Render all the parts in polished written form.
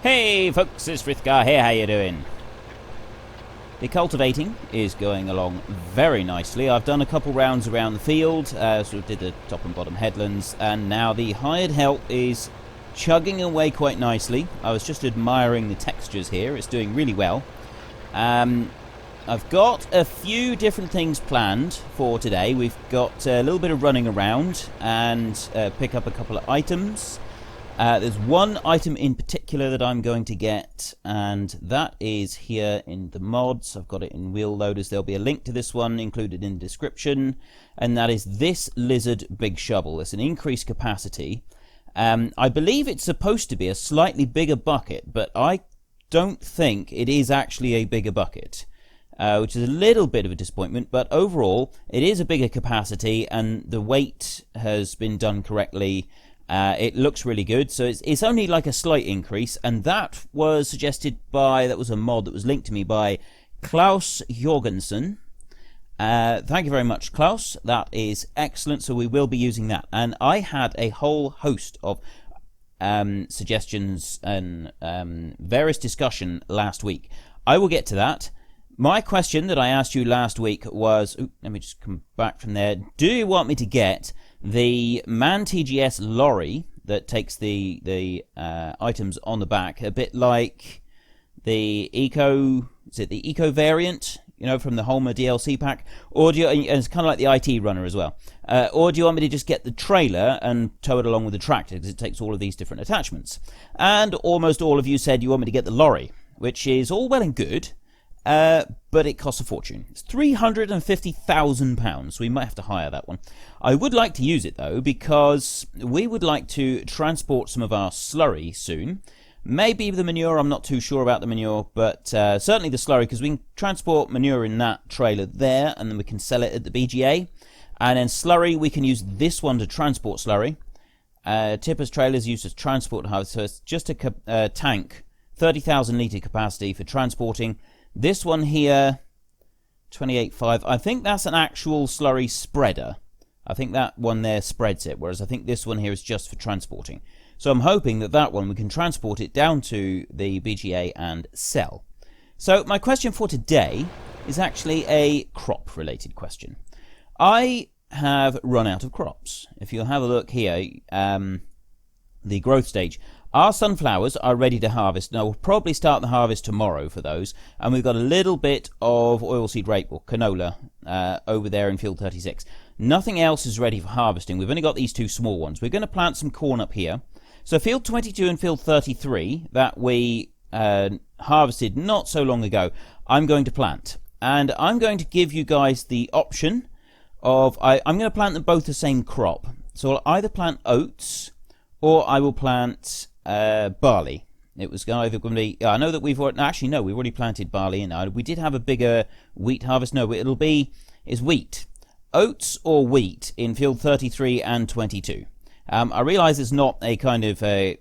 Hey folks, it's Frithgar here, how you doing? The cultivating is going along very nicely. I've done a couple rounds around the field, sort of did the top and bottom headlands, and now the hired help is chugging away quite nicely. I was just admiring the textures here, it's doing really well. I've got a few different things planned for today. We've got a little bit of running around and pick up a couple of items. There's one item in particular that I'm going to get, and that is here in the mods. I've got it in wheel loaders. There'll be a link to this one included in the description, and that is this lizard big shovel. It's an increased capacity. I believe it's supposed to be a slightly bigger bucket, but I don't think it is actually a bigger bucket, which is a little bit of a disappointment, but overall it is a bigger capacity and the weight has been done correctly. It looks really good, so it's only like a slight increase, and that was suggested by, that was a mod that was linked to me by Klaus Jorgensen. Thank you very much, Klaus. That is excellent, so we will be using that. And I had a whole host of suggestions and various discussion last week. I will get to that. My question that I asked you last week was, let me just come back from there. Do you want me to get the MAN TGS lorry that takes the items on the back, a bit like the Eco, is it the Eco variant, you know, from the Homer DLC pack? Or do you, and it's kind of like the IT runner as well. Or do you want me to just get the trailer and tow it along with the tractor, because it takes all of these different attachments? And almost all of you said you want me to get the lorry, which is all well and good. But it costs a fortune. It's £350,000. We might have to hire that one. I would like to use it though, because we would like to transport some of our slurry soon. Maybe the manure, I'm not too sure about the manure, but certainly the slurry, because we can transport manure in that trailer there, and then we can sell it at the BGA. And then slurry, we can use this one to transport slurry. Tipper's trailer is used as transport harvest, so it's just a tank, 30,000 litre capacity for transporting. This one here, 28.5, I think that's an actual slurry spreader. I think that one there spreads it, whereas I think this one here is just for transporting. So I'm hoping that that one, we can transport it down to the BGA and sell. So my question for today is actually a crop-related question. I have run out of crops. If you'll have a look here, the growth stage. Our sunflowers are ready to harvest. Now, we'll probably start the harvest tomorrow for those. And we've got a little bit of oilseed rape, or canola, over there in field 36. Nothing else is ready for harvesting. We've only got these two small ones. We're going to plant some corn up here. So field 22 and field 33 that we harvested not so long ago, I'm going to plant. And I'm going to give you guys the option of, I'm going to plant them both the same crop. So I'll either plant oats, or I will plant barley. It was either going to be, I know that we've already planted barley, and we did have a bigger wheat harvest. No, it'll be, is wheat. Oats or wheat in field 33 and 22. I realise it's not a kind of a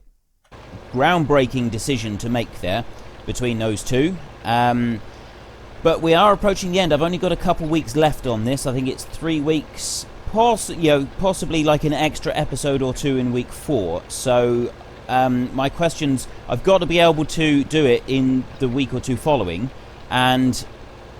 groundbreaking decision to make there between those two. But we are approaching the end. I've only got a couple weeks left on this. I think it's 3 weeks. Possibly like an extra episode or two in week 4. So my questions, I've got to be able to do it in the week or two following, and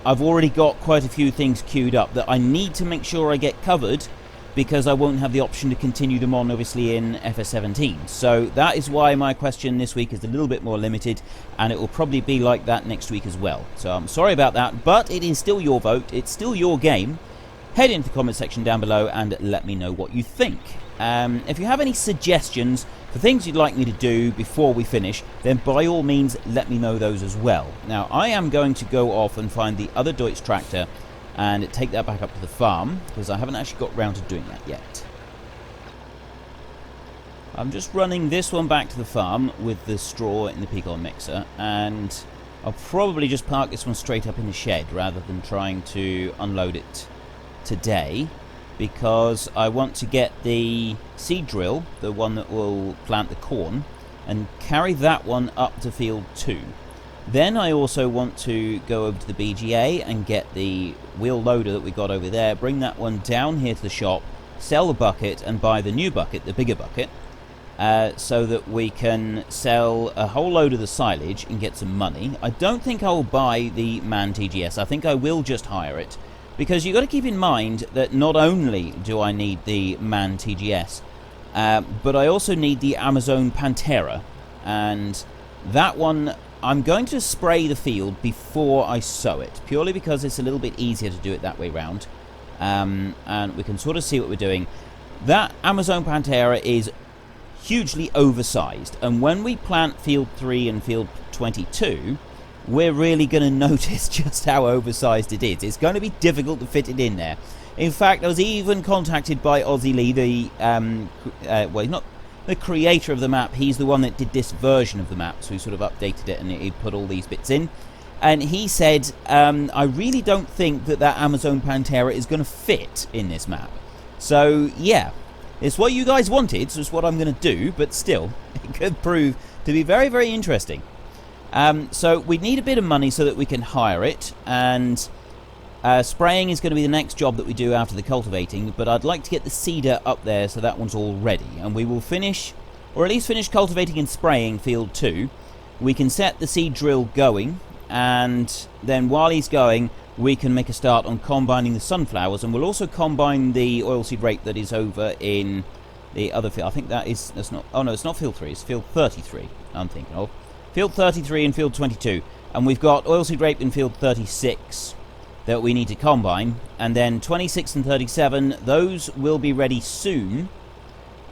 I've already got quite a few things queued up that I need to make sure I get covered, because I won't have the option to continue them on obviously in FS15. So that is why my question this week is a little bit more limited, and it will probably be like that next week as well. So I'm sorry about that, but it is still your vote, it's still your game. Head into the comment section down below and let me know what you think. If you have any suggestions for things you'd like me to do before we finish, then by all means let me know those as well. Now I am going to go off and find the other Deutz tractor and take that back up to the farm, because I haven't actually got round to doing that yet. I'm just running this one back to the farm with the straw in the pecan mixer, and I'll probably just park this one straight up in the shed rather than trying to unload it today, because I want to get the seed drill, the one that will plant the corn, and carry that one up to field 2. Then I also want to go over to the BGA and get the wheel loader that we got over there, bring that one down here to the shop, sell the bucket and buy the new bucket, the bigger bucket, so that we can sell a whole load of the silage and get some money. I don't think I will buy the Man TGS. I think I will just hire it, because you've got to keep in mind that not only do I need the Man TGS, but I also need the Amazon Pantera, and that one I'm going to spray the field before I sow it, purely because it's a little bit easier to do it that way round, and we can sort of see what we're doing. That Amazon Pantera is hugely oversized, and when we plant field 3 and field 22, we're really going to notice just how oversized it is. It's going to be difficult to fit it in there. In fact, I was even contacted by Aussie Lee, the well, not the creator of the map. He's the one that did this version of the map, so he sort of updated it and he put all these bits in. And he said, I really don't think that Amazon Pantera is going to fit in this map. So yeah, it's what you guys wanted, so it's what I'm going to do, but still, it could prove to be very, very interesting. So we need a bit of money so that we can hire it, and spraying is going to be the next job that we do after the cultivating, but I'd like to get the seeder up there so that one's all ready, and we will finish, or at least finish cultivating and spraying field 2. We can set the seed drill going, and then while he's going, we can make a start on combining the sunflowers, and we'll also combine the oilseed rape that is over in the other field. I think that's not, oh no, it's not field 3, it's field 33 I'm thinking of. Field 33 and field 22, and we've got oilseed rape in field 36 that we need to combine, and then 26 and 37, those will be ready soon.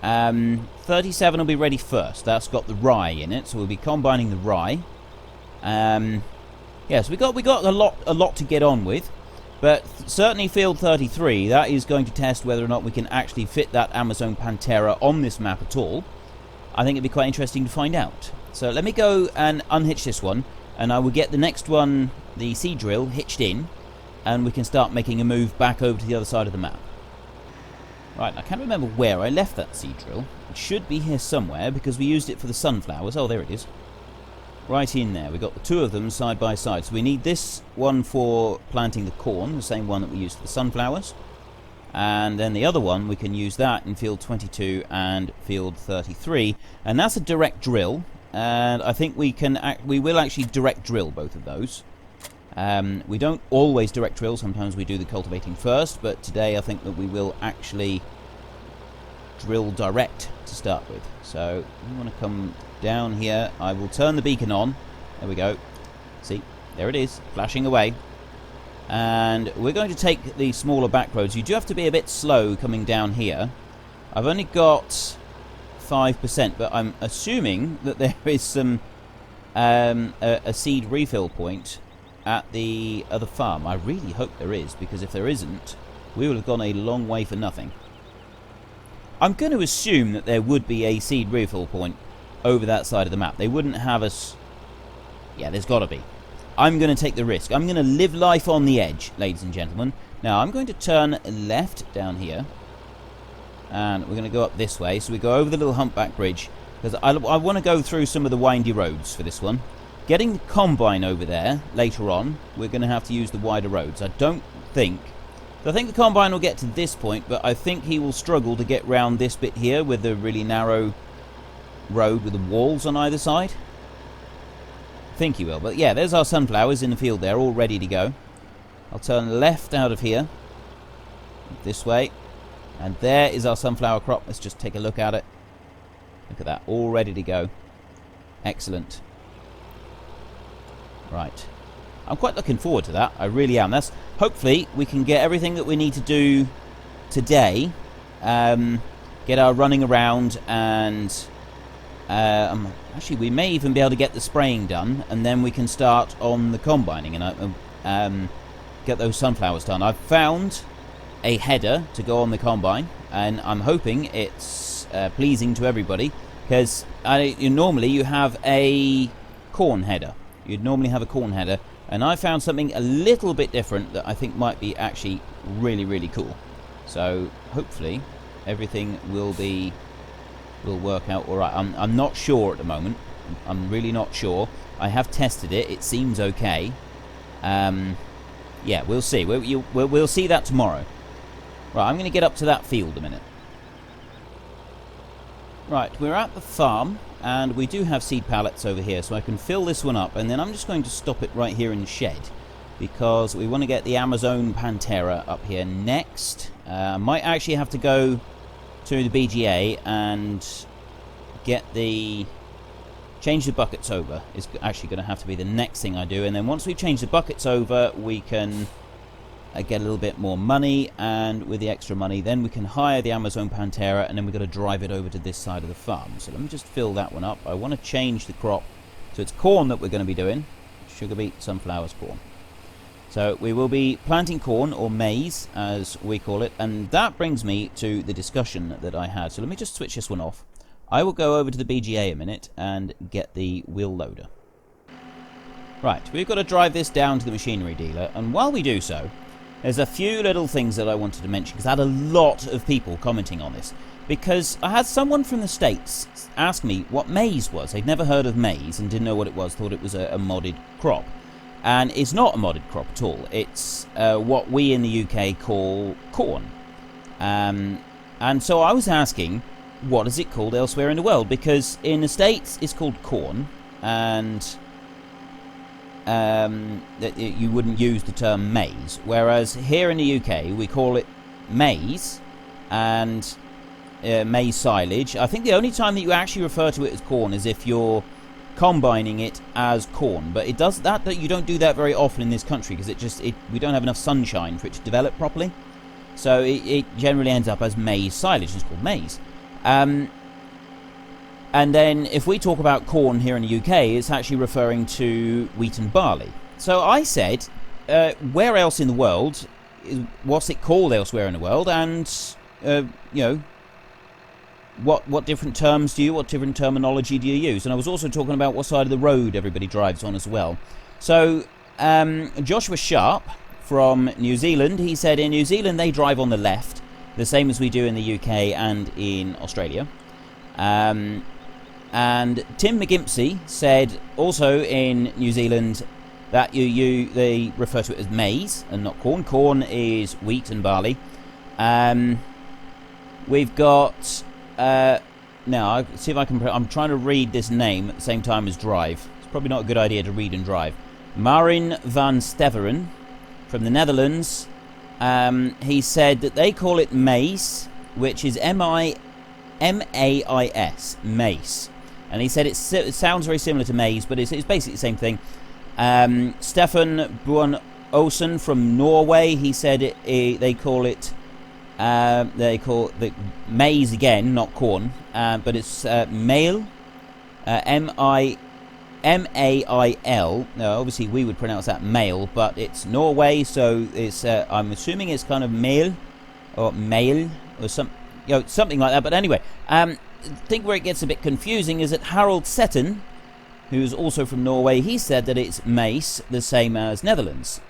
37 will be ready first. That's got the rye in it, so we'll be combining the rye. Yes, we got a lot to get on with, but certainly field 33, that is going to test whether or not we can actually fit that Amazon Pantera on this map at all. I think it'd be quite interesting to find out. So let me go and unhitch this one, and I will get the next one, the seed drill, hitched in, and we can start making a move back over to the other side of the map. Right, I can't remember where I left that seed drill. It should be here somewhere, because we used it for the sunflowers. Oh, there it is. Right in there. We've got the two of them side by side. So we need this one for planting the corn, the same one that we used for the sunflowers. And then the other one, we can use that in field 22 and field 33. And that's a direct drill. And I think we will actually direct drill both of those. We don't always direct drill. Sometimes we do the cultivating first. But today I think that we will actually drill direct to start with. So we want to come down here. I will turn the beacon on. There we go. See, there it is, flashing away. And we're going to take the smaller back roads. You do have to be a bit slow coming down here. I've only got 5%, but I'm assuming that there is some a seed refill point at the other farm. I really hope there is, because if there isn't, we will have gone a long way for nothing. I'm going to assume that there would be a seed refill point over that side of the map. They wouldn't have us... Yeah, there's got to be. I'm going to take the risk. I'm going to live life on the edge, ladies and gentlemen. Now, I'm going to turn left down here. And we're going to go up this way. So we go over the little humpback bridge, because I want to go through some of the windy roads for this one. Getting the combine over there later on, we're going to have to use the wider roads. I think the combine will get to this point, but I think he will struggle to get round this bit here with the really narrow road with the walls on either side. I think he will, but yeah, there's our sunflowers in the field there, all ready to go. I'll turn left out of here, this way, and there is our sunflower crop. Let's just take a look at it. Look at that, all ready to go. Excellent. Right. I'm quite looking forward to that. I really am. Hopefully we can get everything that we need to do today. Get our running around, and actually we may even be able to get the spraying done, and then we can start on the combining and get those sunflowers done. I've found a header to go on the combine, and I'm hoping it's pleasing to everybody, because normally you have a corn header. You'd normally have a corn header, and I found something a little bit different that I think might be actually really, really cool. So hopefully everything will work out all right. I'm not sure at the moment. I'm really not sure. I have tested it. It seems okay. Yeah, we'll see. We'll see that tomorrow. Right, I'm going to get up to that field a minute. Right, we're at the farm, and we do have seed pallets over here, so I can fill this one up, and then I'm just going to stop it right here in the shed, because we want to get the Amazon Pantera up here next. Might actually have to go to the BGA and change the buckets over. Is actually going to have to be the next thing I do, and then once we change the buckets over, we can get a little bit more money, and with the extra money then we can hire the Amazon Pantera, and then we've got to drive it over to this side of the farm. So let me just fill that one up. I want to change the crop, so it's corn that we're going to be doing. Sugar beet, sunflowers, corn. So we will be planting corn, or maize as we call it, and that brings me to the discussion that I had. So let me just switch this one off. I will go over to the BGA a minute and get the wheel loader. Right, we've got to drive this down to the machinery dealer, and while we do so, there's a few little things that I wanted to mention, because I had a lot of people commenting on this. Because I had someone from the States ask me what maize was. They'd never heard of maize and didn't know what it was, thought it was a modded crop. And it's not a modded crop at all. It's what we in the UK call corn. And so I was asking, what is it called elsewhere in the world? Because in the States it's called corn, and you wouldn't use the term maize, whereas here in the UK we call it maize and maize silage. I think the only time that you actually refer to it as corn is if you're combining it as corn, but it does that you don't do that very often in this country, because we don't have enough sunshine for it to develop properly, so it generally ends up as maize silage. It's called maize. And then if we talk about corn here in the UK, it's actually referring to wheat and barley. So I said, where else in the world, what's it called elsewhere in the world, and, you know, what different terms what different terminology do you use? And I was also talking about what side of the road everybody drives on as well. So Joshua Sharp from New Zealand, he said in New Zealand they drive on the left, the same as we do in the UK and in Australia. And Tim McGimpsey said also in New Zealand that they refer to it as maize and not corn. Corn is wheat and barley. We've got now, see if I can. I'm trying to read this name at the same time as drive. It's probably not a good idea to read and drive. Marin van Steveren from the Netherlands. He said that they call it maize, which is M-A-I-S, mace. And he said it sounds very similar to maize, but it's basically the same thing. Stefan Buon-Osen from Norway, he said they call it maize again, not corn, but it's mail, M-A-I-L. Now, obviously we would pronounce that male, but it's Norway, so it's I'm assuming it's kind of male or male or something like that. But anyway, I think where it gets a bit confusing is that Harold Setten, who's also from Norway, he said that it's mace, the same as Netherlands,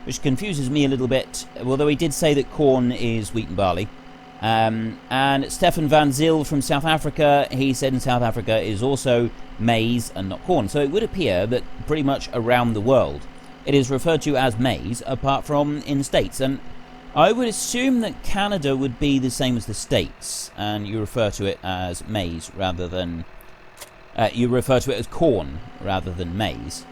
which confuses me a little bit, although he did say that corn is wheat and barley. And Stefan van Zyl from South Africa, he said in South Africa is also maize and not corn. So it would appear that pretty much around the world it is referred to as maize, apart from in the States. And I would assume that Canada would be the same as the States, and you refer to it as maize rather than you refer to it as corn rather than maize.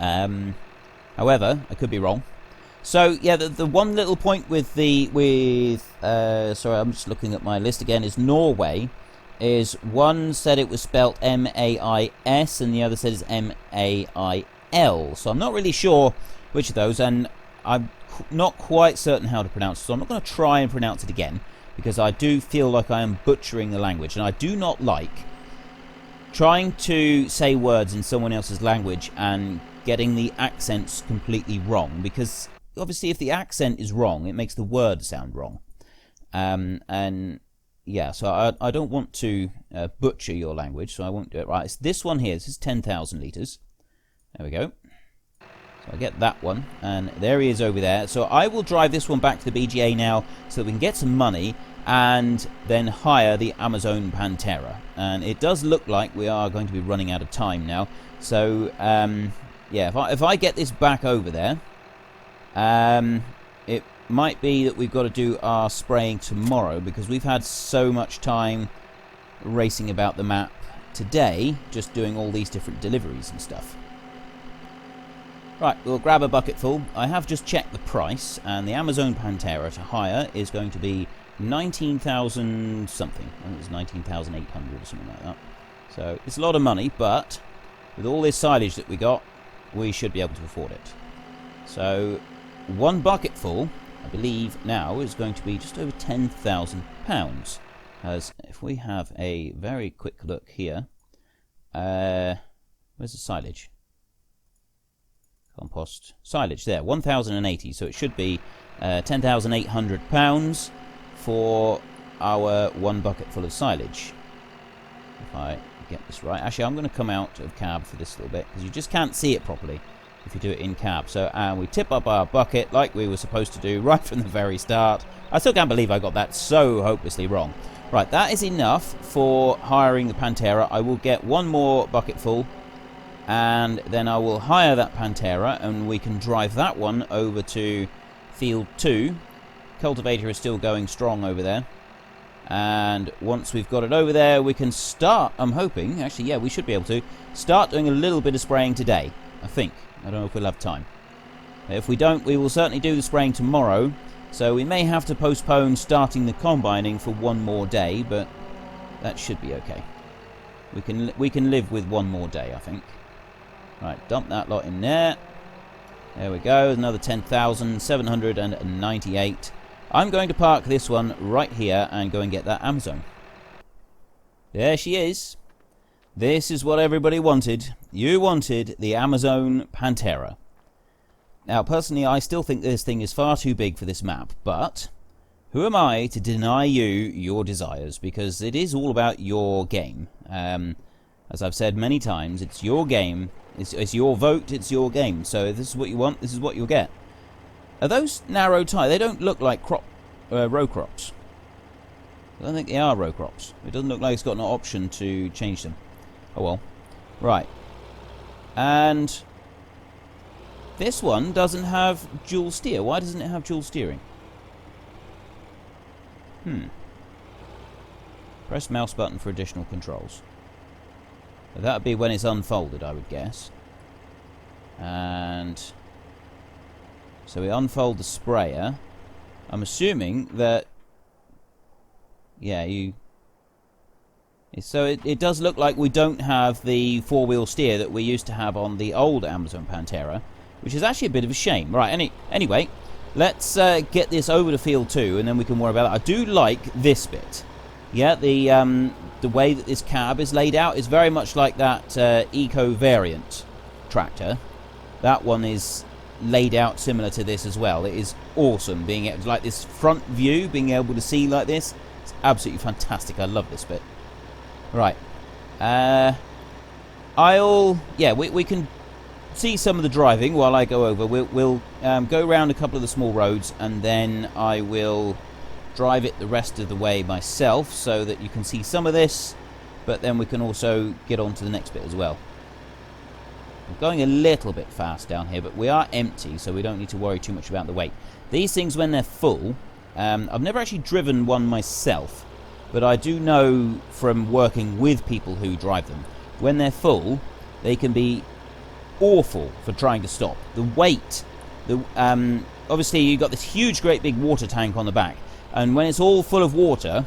However, I could be wrong. So yeah, the one little point with sorry, I'm just looking at my list again, is Norway. Is one said it was spelt M-A-I-S and the other said it's M-A-I-L. So I'm not really sure which of those, and I'm not quite certain how to pronounce it, so I'm not going to try and pronounce it again, because I do feel like I am butchering the language, and I do not like trying to say words in someone else's language and getting the accents completely wrong, because obviously if the accent is wrong, it makes the word sound wrong. And yeah, so I don't want to butcher your language, so I won't do it. Right, it's this one here. This is 10,000 litres. There we go. So I get that one, and there he is over there. So I will drive this one back to the BGA now so that we can get some money and then hire the Amazon Pantera. And it does look like we are going to be running out of time now. So, yeah, if I get this back over there, might be that we've got to do our spraying tomorrow, because we've had so much time racing about the map today, just doing all these different deliveries and stuff. Right, we'll grab a bucket full. I have just checked the price, and the Amazon Pantera to hire is going to be 19,000 something. I think it was 19,800 or something like that. So it's a lot of money, but with all this silage that we got, we should be able to afford it. So one bucket full, I believe now, is going to be just over £10,000. As if we have a very quick look here, where's the silage? Compost silage there, 1,080. So it should be £10,800 for our one bucket full of silage. If I get this right, actually, I'm going to come out of cab for this little bit because you just can't see it properly if you do it in cab. So we tip up our bucket like we were supposed to do right from the very start. I still can't believe I got that so hopelessly wrong. Right, that is enough for hiring the Pantera. I will get one more bucket full, and then I will hire that Pantera, and we can drive that one over to field 2. Cultivator is still going strong over there. And once we've got it over there, we can start, I'm hoping, actually, yeah, we should be able to start doing a little bit of spraying today, I think. I don't know if we'll have time. If we don't, we will certainly do the spraying tomorrow. So we may have to postpone starting the combining for one more day, but that should be okay. We can live with one more day, I think. Right, dump that lot in there. There we go, another 10,798. I'm going to park this one right here and go and get that Amazon. There she is. This is what everybody wanted. You wanted the Amazon Pantera. Now, personally, I still think this thing is far too big for this map, but who am I to deny you your desires? Because it is all about your game. As I've said many times, it's your game, it's your vote, it's your game. So if this is what you want, this is what you'll get. Are those narrow tires? They don't look like row crops. I don't think they are row crops. It doesn't look like it's got an option to change them. Oh well. Right. And this one doesn't have dual steer. Why doesn't it have dual steering? Press mouse button for additional controls. That would be when it's unfolded, I would guess. And so we unfold the sprayer. I'm assuming that, yeah, so it does look like we don't have the four-wheel steer that we used to have on the old Amazon Pantera, which is actually a bit of a shame. Right, anyway, let's get this over to field 2, and then we can worry about it. I do like this bit. Yeah, the way that this cab is laid out is very much like that Eco variant tractor. That one is laid out similar to this as well. It is awesome being able to, like, this front view, being able to see like this. It's absolutely fantastic. I love this bit. Right. We can see some of the driving while I go over. We'll go around a couple of the small roads, and then I will drive it the rest of the way myself so that you can see some of this, but then we can also get on to the next bit as well. I'm going a little bit fast down here, but we are empty, so we don't need to worry too much about the weight. These things, when they're full, I've never actually driven one myself, but I do know from working with people who drive them, when they're full, they can be awful for trying to stop. The weight, obviously you've got this huge, great big water tank on the back, and when it's all full of water,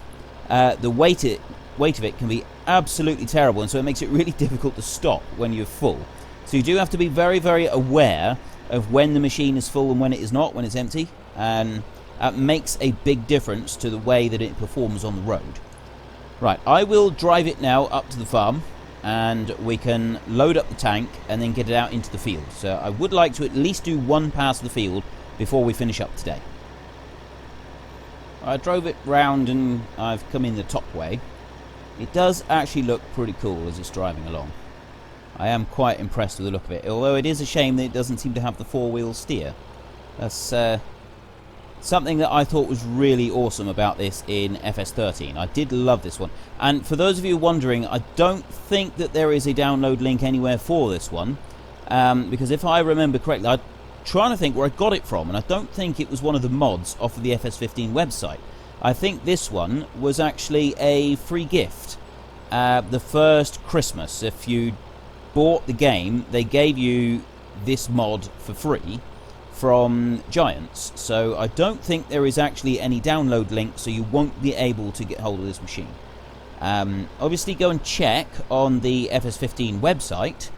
the weight of it can be absolutely terrible, and so it makes it really difficult to stop when you're full. So you do have to be very, very aware of when the machine is full and when it is not, when it's empty, and that makes a big difference to the way that it performs on the road. Right, I will drive it now up to the farm, and we can load up the tank and then get it out into the field. So I would like to at least do one pass of the field before we finish up today. I drove it round and I've come in the top way. It does actually look pretty cool as it's driving along. I am quite impressed with the look of it, although it is a shame that it doesn't seem to have the four-wheel steer. That's something that I thought was really awesome about this in FS15. I did love this one. And for those of you wondering, I don't think that there is a download link anywhere for this one, because if I remember correctly, trying to think where I got it from, and I don't think it was one of the mods off of the FS15 website. I think this one was actually a free gift. The first Christmas, if you bought the game, they gave you this mod for free from Giants. So I don't think there is actually any download link, so you won't be able to get hold of this machine. Obviously go and check on the FS15 website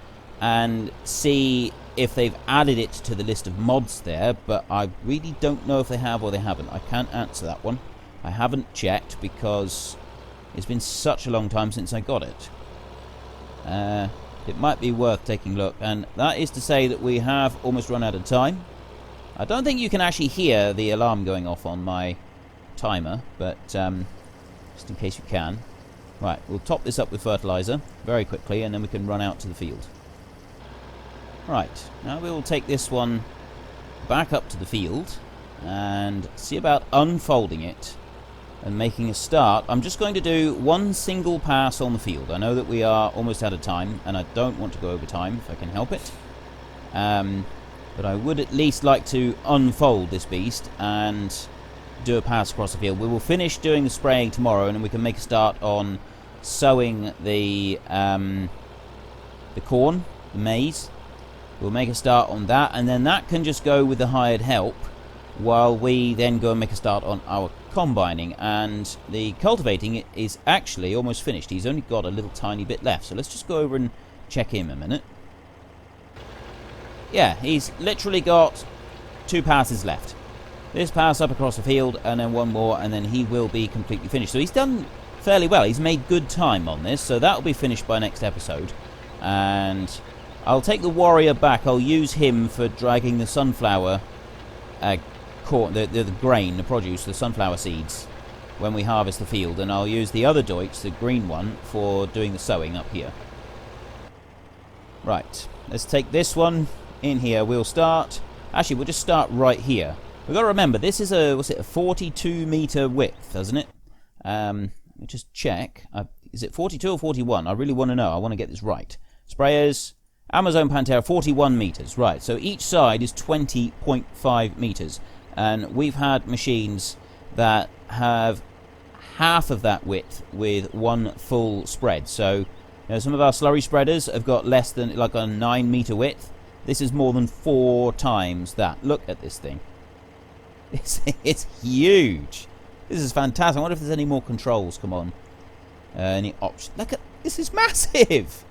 and see if they've added it to the list of mods there, but I really don't know if they have or they haven't. I can't answer that one. I haven't checked because it's been such a long time since I got it. It might be worth taking a look, and that is to say that we have almost run out of time. I don't think you can actually hear the alarm going off on my timer, but just in case you can. Right, we'll top this up with fertilizer very quickly, and then we can run out to the field. Right, now we will take this one back up to the field and see about unfolding it and making a start. I'm just going to do one single pass on the field. I know that we are almost out of time, and I don't want to go over time if I can help it. But I would at least like to unfold this beast and do a pass across the field. We will finish doing the spraying tomorrow, and then we can make a start on sowing the corn, the maize. We'll make a start on that, and then that can just go with the hired help while we then go and make a start on our combining. And the cultivating is actually almost finished. He's only got a little tiny bit left, so let's just go over and check him a minute. Yeah, he's literally got 2 passes left. This pass up across the field, and then one more, and then he will be completely finished. So he's done fairly well. He's made good time on this, so that will be finished by next episode. And I'll take the warrior back. I'll use him for dragging the sunflower corn, the grain, the produce, the sunflower seeds, when we harvest the field. And I'll use the other Deutsch, the green one, for doing the sowing up here. Right, let's take this one in here. We'll start... Actually, we'll just start right here. We've got to remember, this is a 42 meter width, doesn't it? Let me just check. Is it 42 or 41? I really want to know. I want to get this right. Sprayers, Amazon Pantera, 41 meters. Right, so each side is 20.5 meters. And we've had machines that have half of that width with one full spread. So, you know, some of our slurry spreaders have got less than, like, a 9 meter width. This is more than 4 times that. Look at this thing. It's huge. This is fantastic. I wonder if there's any more controls. Come on. Any options? Look at this. Is massive.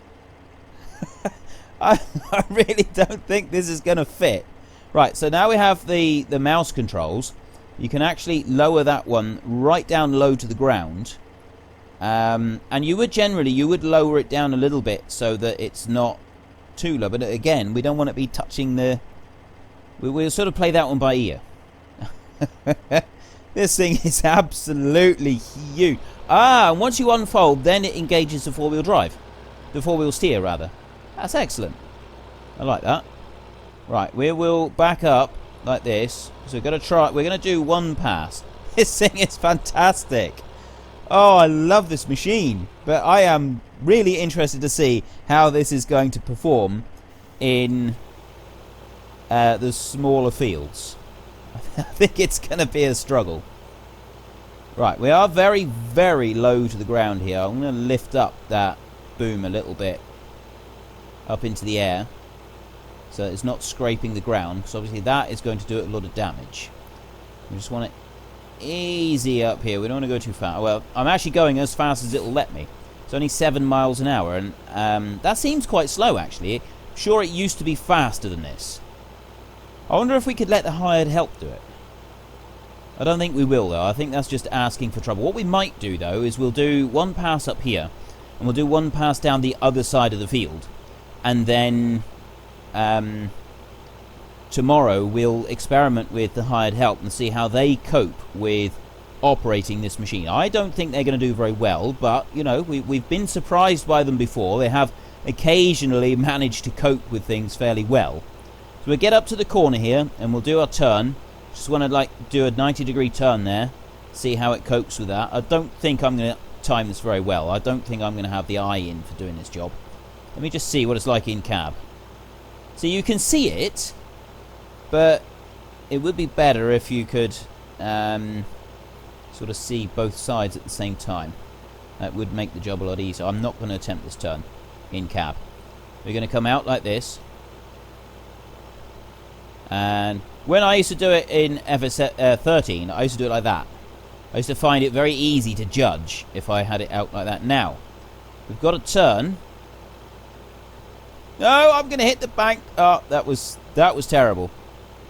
I really don't think this is going to fit. Right, so now we have the mouse controls. You can actually lower that one right down low to the ground. And you would lower it down a little bit so that it's not too low. But again, we don't want to be touching the... We'll sort of play that one by ear. This thing is absolutely huge. And once you unfold, then it engages the four-wheel drive. The four-wheel steer, rather. That's excellent. I like that. Right, we will back up like this. So we're going to do one pass. This thing is fantastic. Oh, I love this machine. But I am really interested to see how this is going to perform in the smaller fields. I think it's going to be a struggle. Right, we are very, very low to the ground here. I'm going to lift up that boom a little bit up into the air so it's not scraping the ground, because obviously that is going to do it a lot of damage. We just want it easy up here. We don't want to go too fast. Well, I'm actually going as fast as it'll let me. It's only 7 miles an hour, and that seems quite slow, actually. I'm sure it used to be faster than this. I wonder if we could let the hired help do it. I don't think we will, though. I think that's just asking for trouble. What we might do, though, is we'll do one pass up here, and we'll do one pass down the other side of the field. And then tomorrow we'll experiment with the hired help and see how they cope with operating this machine. I don't think they're going to do very well, but, you know, we've been surprised by them before. They have occasionally managed to cope with things fairly well. So we'll get up to the corner here, and we'll do our turn. Just want to do a 90-degree turn there, see how it copes with that. I don't think I'm going to time this very well. I don't think I'm going to have the eye in for doing this job. Let me just see what it's like in cab. So you can see it, but it would be better if you could sort of see both sides at the same time. That would make the job a lot easier. I'm not going to attempt this turn in cab. We're going to come out like this. And when I used to do it in FS15, I used to do it like that. I used to find it very easy to judge if I had it out like that. Now, we've got to turn. No, I'm going to hit the bank. Oh, that was terrible.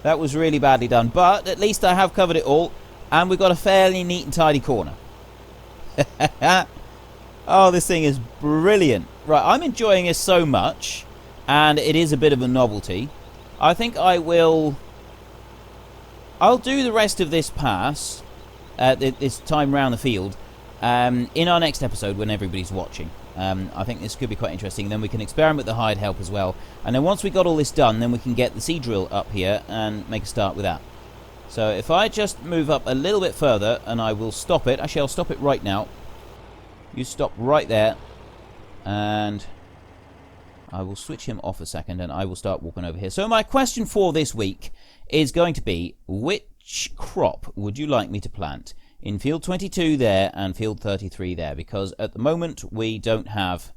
That was really badly done. But at least I have covered it all. And we've got a fairly neat and tidy corner. Oh, this thing is brilliant. Right, I'm enjoying this so much. And it is a bit of a novelty. I think I'll do the rest of this pass, this time round the field, in our next episode when everybody's watching. I think this could be quite interesting. Then we can experiment with the hired help as well. And then once we got all this done, then we can get the seed drill up here and make a start with that. So if I just move up a little bit further, and I will stop it. Actually, I'll stop it right now. You stop right there. And I will switch him off a second, and I will start walking over here. So my question for this week is going to be, which crop would you like me to plant in field 22 there and field 33 there? Because at the moment we don't have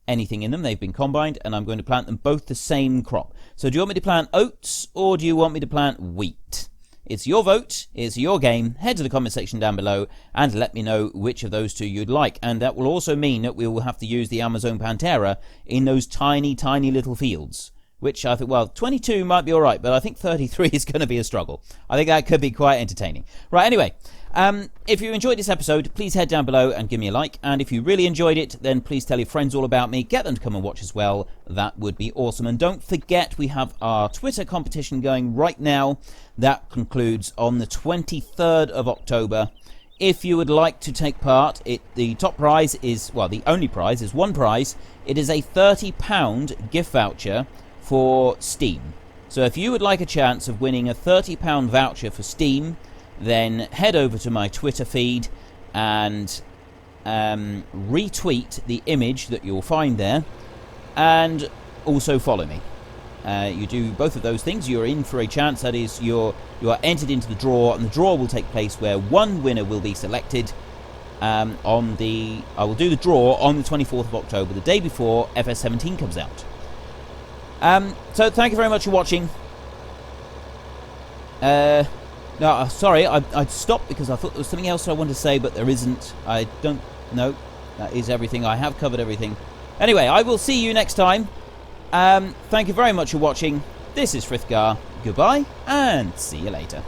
anything in them. They've been combined, and I'm going to plant them both the same crop. So do you want me to plant oats, or do you want me to plant wheat? It's your vote, it's your game. Head to the comment section down below and let me know which of those two you'd like. And that will also mean that we will have to use the Amazon Pantera in those tiny, tiny little fields. Which I think, well, 22 might be alright, but I think 33 is going to be a struggle. I think that could be quite entertaining. Right, anyway, if you enjoyed this episode, please head down below and give me a like. And if you really enjoyed it, then please tell your friends all about me. Get them to come and watch as well. That would be awesome. And don't forget, we have our Twitter competition going right now. That concludes on the 23rd of October. If you would like to take part, the top prize is, well, the only prize is one prize. It is a £30 gift voucher for Steam. So if you would like a chance of winning a £30 voucher for Steam, then head over to my Twitter feed and retweet the image that you'll find there, and also follow me. You do both of those things, you're in for a chance. That is, you are entered into the draw, and the draw will take place where one winner will be selected. I will do the draw on the 24th of October, the day before FS17 comes out. So thank you very much for watching. No, sorry, I stopped because I thought there was something else I wanted to say, but there isn't. I don't know. That is everything. I have covered everything. Anyway, I will see you next time. Thank you very much for watching. This is Frithgar. Goodbye, and see you later.